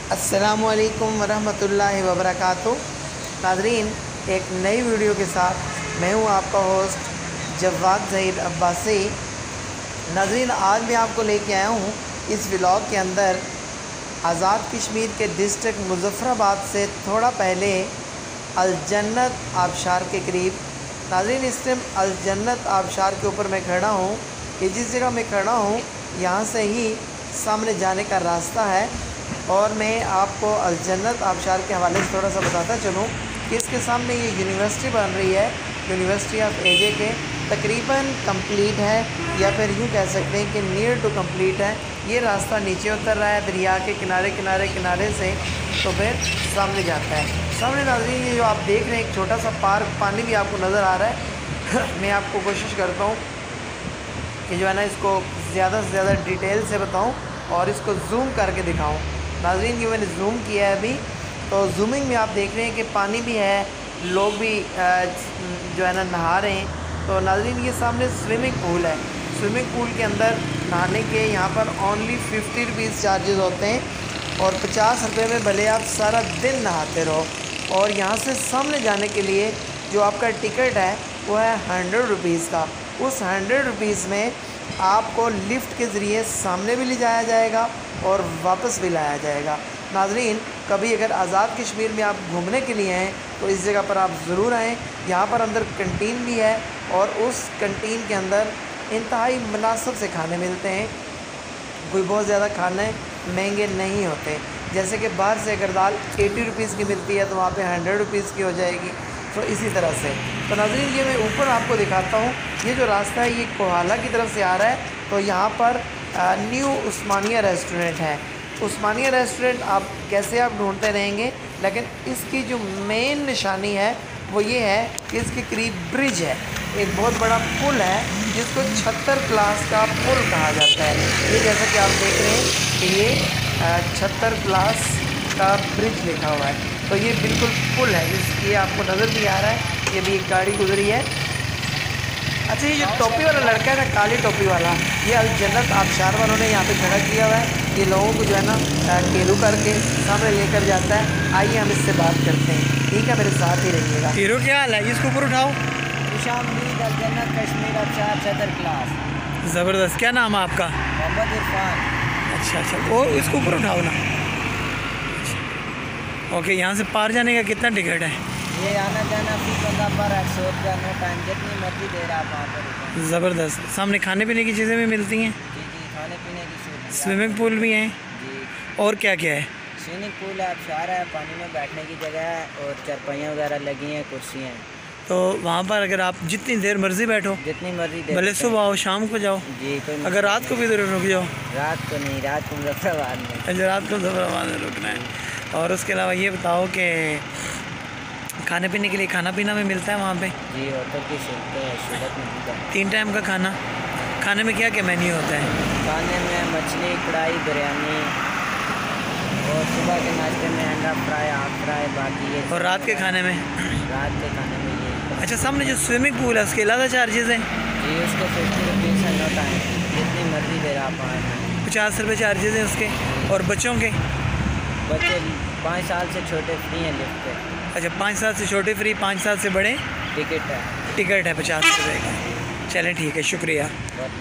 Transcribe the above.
अस्सलामुअलैकुम वरहमतुल्लाहि वबरकातुहू। नाज़रीन, एक नई वीडियो के साथ मैं हूं आपका होस्ट जवाद ज़हीर अब्बासी। नाज़रीन, आज मैं आपको लेके आया हूं इस व्लॉग के अंदर आज़ाद कश्मीर के डिस्ट्रिक्ट मुज़फ़्फ़राबाद से थोड़ा पहले अल जन्नत आबशार के करीब। नाज़रीन, इस टाइम अल जन्नत आबशार के ऊपर मैं खड़ा हूँ। ये जिस जगह मैं खड़ा हूँ यहाँ से ही सामने जाने का रास्ता है और मैं आपको अल जन्नत आबशार के हवाले से थोड़ा सा बताता चलूँ कि इसके सामने ये यूनिवर्सिटी बन रही है, यूनिवर्सिटी ऑफ एजे के तकरीबन कंप्लीट है या फिर यूँ कह सकते हैं कि नियर टू कंप्लीट है। ये रास्ता नीचे उतर रहा है दरिया के किनारे किनारे से, तो फिर सामने जाता है। सामने नाज़रीन ये जो आप देख रहे हैं एक छोटा सा पार्क, पानी भी आपको नज़र आ रहा है। मैं आपको कोशिश करता हूँ कि जो है ना इसको ज़्यादा से ज़्यादा डिटेल से बताऊँ और इसको जूम करके दिखाऊँ। नाज़रीन, ये मैंने जूम किया है अभी, तो जूमिंग में आप देख रहे हैं कि पानी भी है, लोग भी जो है ना नहा रहे हैं। तो नाज़रीन, ये सामने स्विमिंग पूल है। स्विमिंग पूल के अंदर नहाने के यहाँ पर ओनली 50 रुपीज़ चार्जेस होते हैं और 50 रुपये में भले आप सारा दिन नहाते रहो। और यहाँ से सामने जाने के लिए जो आपका टिकट है वो है 100 रुपीज़ का। उस 100 रुपीज़ में आपको लिफ्ट के ज़रिए सामने भी ले जाया जाएगा और वापस भी लाया जाएगा। नाज़रीन, कभी अगर आज़ाद कश्मीर में आप घूमने के लिए हैं तो इस जगह पर आप ज़रूर आएँ। यहाँ पर अंदर कंटीन भी है और उस कंटीन के अंदर इंतहाई मुनासिब से खाने मिलते हैं। कोई बहुत ज़्यादा खाने महंगे नहीं होते। जैसे कि बाहर से अगर दाल 80 रुपीज़ की मिलती है तो वहाँ पे 100 रुपीज़ की हो जाएगी। तो इसी तरह से तो नाज़रीन, ये मैं ऊपर आपको दिखाता हूँ। ये जो रास्ता है ये कोहाला की तरफ से आ रहा है। तो यहाँ पर न्यू उस्मानिया रेस्टोरेंट है। उस्मानिया रेस्टोरेंट आप कैसे आप ढूंढते रहेंगे, लेकिन इसकी जो मेन निशानी है वो ये है कि इसके करीब ब्रिज है, एक बहुत बड़ा पुल है जिसको 76 क्लास का पुल कहा जाता है। ये जैसा कि आप देख रहे हैं कि ये 76 क्लास का ब्रिज लिखा हुआ है। तो ये बिल्कुल पुल है, ये आपको नज़र भी आ रहा है। ये भी एक गाड़ी गुजरी है। अच्छा, ये जो टोपी वाला लड़का है ना, काली टोपी वाला, ये अल जन्नत आबशार वालों ने यहाँ पे खड़ा किया हुआ है। ये लोगों को जो है ना टेरू करके सामने लेकर जाता है। आइए हम इससे बात करते हैं, ठीक है? मेरे साथ ही रहिएगा। हीरो क्या हाल है? इसको ऊपर उठाओ। अल जन्नत कश्मीर आबशार 76 क्लास। ज़बरदस्त। क्या नाम है आपका? मोहम्मद इरफान। अच्छा, वो इसको ऊपर उठाओ ना। ओके, यहाँ से पार जाने का कितना टिकट है? ये आना जाना फी बंदा पर 100 रुपया, नो टाइम, जितनी मर्जी दे रहा आप वहाँ पर। ज़बरदस्त। सामने खाने पीने की चीज़ें भी मिलती हैं? जी, खाने पीने की सुविधा। स्विमिंग पूल भी हैं जी। और क्या क्या है? स्विमिंग पूल है, आबशार है, पानी में बैठने की जगह है और चारपाइयाँ वगैरह लगी हैं, कुर्सियाँ हैं। तो वहाँ पर अगर आप जितनी देर मर्जी बैठो, जितनी मर्जी देर, भले सुबह आओ शाम को जाओ। जी, कोई अगर रात को भी इधर रुक जाओ। रात को नहीं, रात को मुजफ्फराबाद में। अच्छा, रात को मुजफ्फराबाद में रुकना है। और उसके अलावा ये बताओ कि खाने पीने के लिए खाना पीना भी मिलता है वहाँ पे? जी, होटल की सहूलत मिलती है। 3 टाइम का खाना। खाने में क्या क्या मेन्यू होता है? खाने में मछली, कढ़ाई, बिरयानी और सुबह के नाश्ते में अंडा फ्राई, हाफ फ्राई, बाकी ये। और रात के खाने में? रात के खाने में ये। अच्छा, सामने जो स्विमिंग पूल है उसके अलावा चार्जेस हैं? जी, उसके 50 रुपीज़ है, नो टाइम, जितनी मर्जी दे रहा आप। 50 रुपये चार्जेस हैं उसके। और बच्चों के? बच्चे 5 साल से छोटे फ्री हैं लिफ्ट पे। अच्छा, 5 साल से छोटे फ्री, 5 साल से बड़े टिकट है। टिकट है 50 रुपये का। चलें, ठीक है, शुक्रिया। बहुत